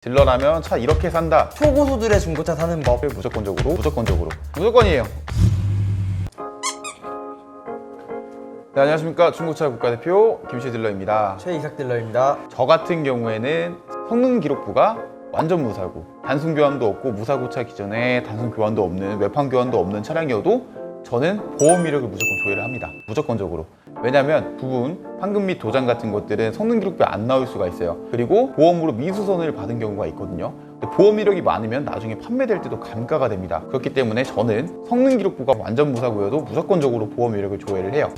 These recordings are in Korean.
딜러라면 차 이렇게 산다. 초고수들의 중고차 사는 법. 무조건이에요. 네, 안녕하십니까. 중고차 국가대표 김시 딜러입니다. 최이삭 딜러입니다. 저 같은 경우에는 성능 기록부가 완전 무사고 단순 교환도 없고 무사고차 기존에 단순 교환도 없는 외판 교환도 없는 차량이어도 저는 보험 이력을 무조건 조회를 합니다. 무조건적으로. 왜냐면 부분, 판금 및 도장 같은 것들은 성능 기록부에 안 나올 수가 있어요. 그리고 보험으로 미수선을 받은 경우가 있거든요. 근데 보험 이력이 많으면 나중에 판매될 때도 감가가 됩니다. 그렇기 때문에 저는 성능 기록부가 완전 무사고여도 무조건적으로 보험 이력을 조회를 해요.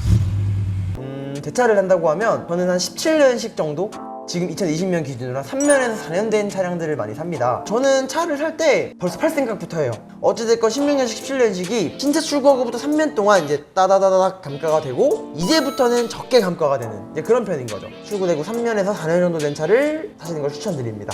대차를 한다고 하면 저는 한 17년식 정도? 지금 2020년 기준으로 한 3년에서 4년 된 차량들을 많이 삽니다. 저는 차를 살 때 벌써 팔 생각부터 해요. 어찌됐건 16년식, 17년식이 신차 출고부터 3년 동안 이제 따다다닥 감가가 되고 이제부터는 적게 감가가 되는 이제 그런 편인 거죠. 출고되고 3년에서 4년 정도 된 차를 사시는 걸 추천드립니다.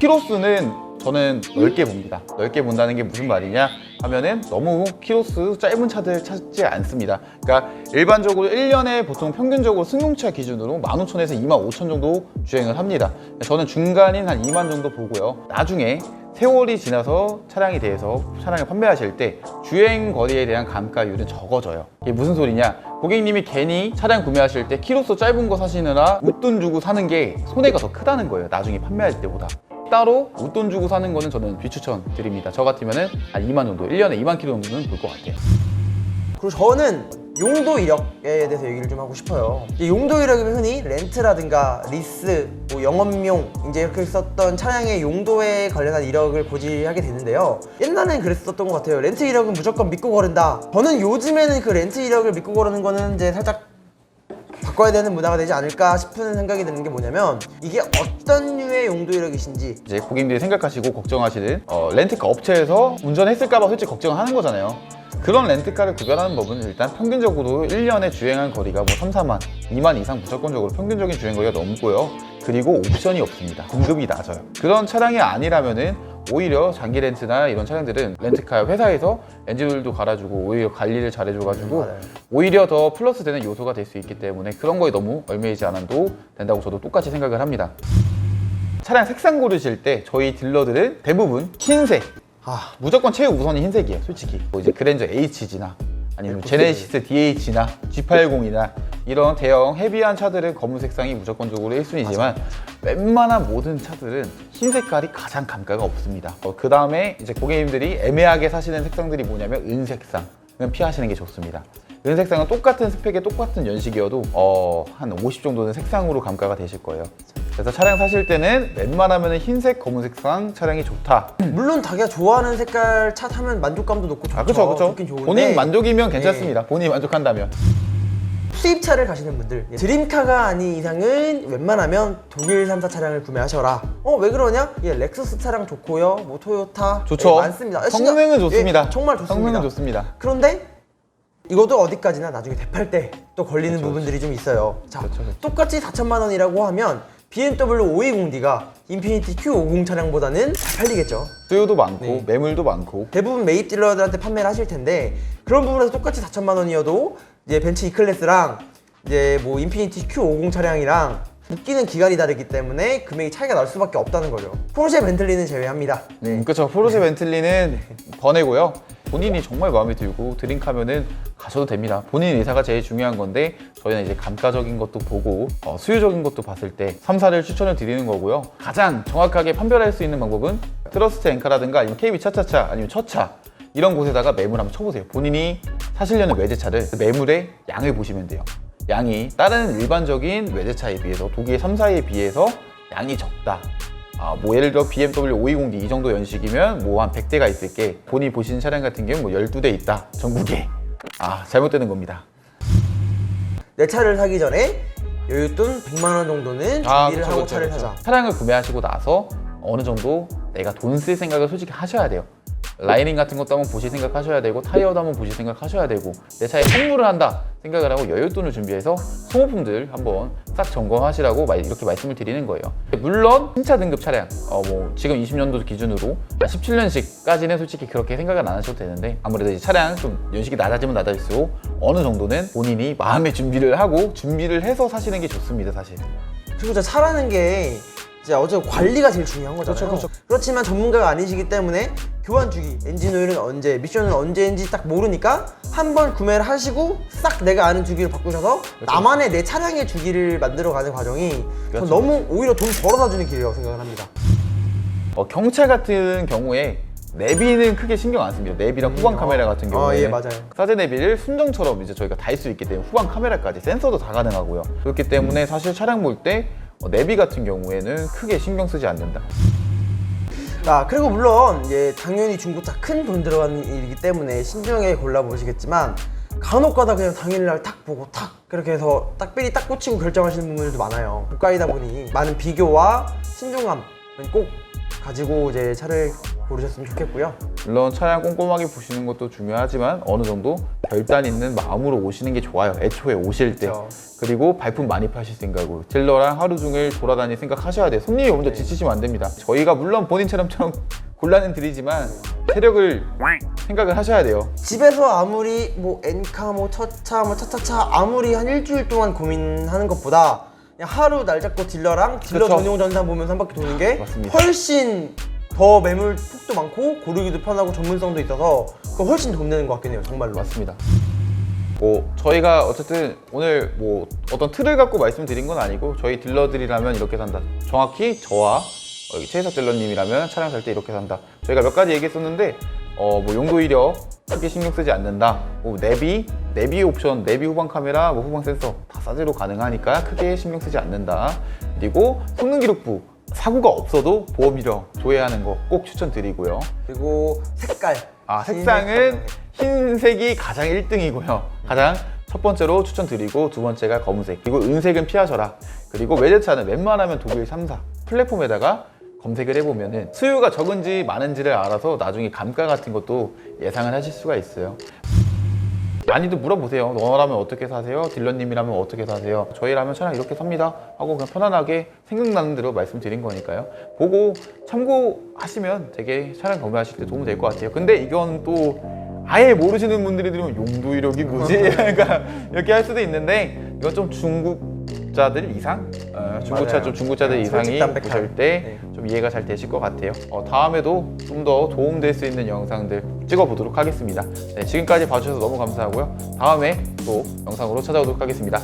키로수는 저는 넓게 봅니다. 넓게 본다는 게 무슨 말이냐 하면은 너무 키로수 짧은 차들 찾지 않습니다. 그러니까 일반적으로 1년에 보통 평균적으로 승용차 기준으로 15,000에서 25,000 정도 주행을 합니다. 저는 중간인 한 2만 정도 보고요. 나중에 세월이 지나서 차량에 대해서 차량을 판매하실 때 주행 거리에 대한 감가율은 적어져요. 이게 무슨 소리냐? 고객님이 괜히 차량 구매하실 때 키로수 짧은 거 사시느라 웃돈 주고 사는 게 손해가 더 크다는 거예요. 나중에 판매할 때보다. 따로 웃돈 주고 사는 거는 저는 비추천 드립니다. 저 같으면은 한 2만 정도, 1년에 2만 킬로 정도는 볼 것 같아요. 그리고 저는 용도 이력에 대해서 얘기를 좀 하고 싶어요. 이 용도 이력이면 흔히 렌트라든가 리스, 뭐 영업용 이제 이렇게 썼던 차량의 용도에 관련한 이력을 고지하게 되는데요. 옛날엔 그랬었던 것 같아요. 렌트 이력은 무조건 믿고 거른다. 저는 요즘에는 그 렌트 이력을 믿고 거르는 거는 이제 살짝 바꿔야 되는 문화가 되지 않을까 싶은 생각이 드는 게 뭐냐면 이게 어떤 류의 용도 이력이신지 이제 고객님들이 생각하시고 걱정하시는 렌트카 업체에서 운전했을까봐 솔직히 걱정을 하는 거잖아요. 그런 렌트카를 구별하는 법은 일단 평균적으로 1년에 주행한 거리가 뭐 3, 4만, 2만 이상 무조건적으로 평균적인 주행 거리가 넘고요. 그리고 옵션이 없습니다. 등급이 낮아요. 그런 차량이 아니라면은 오히려 장기 렌트나 이런 차량들은 렌트카 회사에서 엔진오일도 갈아주고 오히려 관리를 잘해줘가지고 오히려 더 플러스 되는 요소가 될 수 있기 때문에 그런 거에 너무 얽매이지 않아도 된다고 저도 똑같이 생각을 합니다. 차량 색상 고르실 때 저희 딜러들은 대부분 흰색, 무조건 최우선이 흰색이에요. 솔직히 뭐 이제 그랜저 HG나 아니면 제네시스 DH나 G80이나 이런 대형 헤비한 차들은 검은 색상이 무조건적으로 1순위지만 웬만한 모든 차들은 흰 색깔이 가장 감가가 없습니다. 그 다음에 이제 고객님들이 애매하게 사시는 색상들이 뭐냐면 은색상. 은 피하시는 게 좋습니다. 은색상은 똑같은 스펙에 똑같은 연식이어도 한 50 정도는 색상으로 감가가 되실 거예요. 그래서 차량 사실 때는 웬만하면 흰색, 검은색상 차량이 좋다. 물론 자기가 좋아하는 색깔 차 타면 만족감도 높고 좋죠. 그쵸. 좋긴 좋은데 본인 만족이면 괜찮습니다. 본인이 만족한다면. 수입차를 가시는 분들 드림카가 아닌 이상은 웬만하면 독일 3사 차량을 구매하셔라. 왜 그러냐? 렉서스 차량 좋고요. 뭐 토요타 좋죠. 많습니다. 성능은 좋습니다. 정말 좋습니다. 성능은 좋습니다. 그런데 이것도 어디까지나 나중에 대팔 때 또 걸리는 그쵸, 부분들이 좀 있어요. 자, 그쵸. 똑같이 4천만 원이라고 하면 BMW 520D가 인피니티 Q50 차량보다는 잘 팔리겠죠. 수요도 많고 매물도 많고 대부분 매입 딜러들한테 판매를 하실 텐데 그런 부분에서 똑같이 4천만 원이어도 이제 벤츠 E클래스랑 이제 뭐 인피니티 Q50 차량이랑 묶이는 기간이 다르기 때문에 금액이 차이가 날 수밖에 없다는 거죠. 포르쉐 벤틀리는 제외합니다. 그렇죠. 포르쉐 벤틀리는 번외고요. 본인이 정말 마음에 들고 드림카면은 가셔도 됩니다. 본인 의사가 제일 중요한 건데 저희는 이제 감가적인 것도 보고 수요적인 것도 봤을 때 3사를 추천을 드리는 거고요. 가장 정확하게 판별할 수 있는 방법은 트러스트 엔카라든가 아니면 KB 차차차 아니면 처차 이런 곳에다가 매물 한번 쳐보세요. 본인이 사시려는 외제차를 매물의 양을 보시면 돼요. 양이 다른 일반적인 외제차에 비해서 독일 3사에 비해서 양이 적다. 뭐 예를 들어 BMW 520D 이 정도 연식이면 뭐 한 100대가 있을 게 본인이 보시는 차량 같은 경우는 뭐 12대 있다. 전국에. 잘못되는 겁니다. 내 차를 사기 전에 여윳돈 100만 원 정도는 준비를 하고 차를 사자. 차량을 구매하시고 나서 어느 정도 내가 돈 쓸 생각을 솔직히 하셔야 돼요. 라이닝 같은 것도 한번 보실 생각 하셔야 되고 타이어도 한번 보실 생각 하셔야 되고 내 차에 선물을 한다 생각을 하고 여윳돈을 준비해서 소모품들 한번 싹 점검하시라고 이렇게 말씀을 드리는 거예요. 물론 신차 등급 차량 뭐 지금 20년도 기준으로 17년식까지는 솔직히 그렇게 생각을 안 하셔도 되는데 아무래도 이제 차량 좀 연식이 낮아지면 낮아질수록 어느 정도는 본인이 마음의 준비를 하고 준비를 해서 사시는 게 좋습니다. 사실 그리고 차라는 게 진짜 어쨌든 관리가 제일 중요한 거잖아요. 그렇죠. 그렇지만 전문가가 아니시기 때문에 교환 주기, 엔진 오일은 언제, 미션은 언제인지 딱 모르니까 한 번 구매를 하시고 싹 내가 아는 주기를 바꾸셔서 나만의 내 차량의 주기를 만들어가는 과정이 그렇죠. 전 너무 오히려 돈 벌어다 주는 길이라고 생각을 합니다. 경차 같은 경우에 내비는 크게 신경 안 씁니다. 내비랑 후방 카메라 같은 경우에 예, 맞아요. 사제 내비를 순정처럼 이제 저희가 달 수 있기 때문에 후방 카메라까지 센서도 다 가능하고요. 그렇기 때문에 사실 차량 볼 때 내비 같은 경우에는 크게 신경 쓰지 않는다. 자, 그리고 물론 이제 당연히 중고차 큰 돈 들어가는 일이기 때문에 신중하게 골라보시겠지만 간혹 가다 그냥 당일날 딱 보고 탁 그렇게 해서 딱 삘이 딱 꽂히고 결정하시는 분들도 많아요. 고가이다 보니 많은 비교와 신중함은 꼭 가지고 이제 차를 고르셨으면 좋겠고요. 물론 차량 꼼꼼하게 보시는 것도 중요하지만 어느 정도 결단 있는 마음으로 오시는 게 좋아요. 애초에 오실 때. 그렇죠. 그리고 발품 많이 파실 생각으로 딜러랑 하루 종일 돌아다닐 생각 하셔야 돼요. 손님이 먼저 지치시면 안 됩니다. 저희가 물론 본인 차량처럼 곤란은 드리지만 체력을 생각을 하셔야 돼요. 집에서 아무리 뭐 엔카 뭐 첫차 뭐 차차차 아무리 한 일주일 동안 고민하는 것보다 그냥 하루 날 잡고 딜러랑 딜러 그쵸. 전용 전산 보면서 한 바퀴 도는 게 맞습니다. 훨씬 더 매물 폭도 많고 고르기도 편하고 전문성도 있어서 그거 훨씬 돈 내는 것 같긴 해요. 정말로. 맞습니다. 저희가 어쨌든 오늘 어떤 틀을 갖고 말씀드린 건 아니고 저희 딜러들이라면 이렇게 산다. 정확히 저와 여기 최혜석 딜러님이라면 차량 살 때 이렇게 산다. 저희가 몇 가지 얘기했었는데 용도 이력 크게 신경 쓰지 않는다. 내비 옵션, 내비 후방 카메라, 후방 센서 다 싸제로 가능하니까 크게 신경 쓰지 않는다. 그리고 성능 기록부 사고가 없어도 보험 이력 조회하는 거 꼭 추천드리고요. 그리고 색깔. 색상은 흰색이 가장 1등이고요. 가장 첫 번째로 추천드리고 두 번째가 검은색. 그리고 은색은 피하셔라. 그리고 외제차는 웬만하면 독일 3사 플랫폼에다가 검색을 해보면은 수요가 적은지 많은지를 알아서 나중에 감가 같은 것도 예상을 하실 수가 있어요. 많이들 물어보세요. 너라면 어떻게 사세요? 딜러님이라면 어떻게 사세요? 저희라면 차량 이렇게 삽니다 하고 그냥 편안하게 생각나는 대로 말씀드린 거니까요. 보고 참고하시면 되게 차량 구매하실 때 도움이 될 것 같아요. 근데 이건 또 아예 모르시는 분들이 들으면 용도 이력이 뭐지? 그러니까 이렇게 할 수도 있는데 이건 좀 중국자들 이상? 중고차 맞아요. 좀 중고차들 이상이 솔직담백한. 보실 때 좀 이해가 잘 되실 것 같아요. 다음에도 좀 더 도움될 수 있는 영상들 찍어보도록 하겠습니다. 네, 지금까지 봐주셔서 너무 감사하고요. 다음에 또 영상으로 찾아오도록 하겠습니다.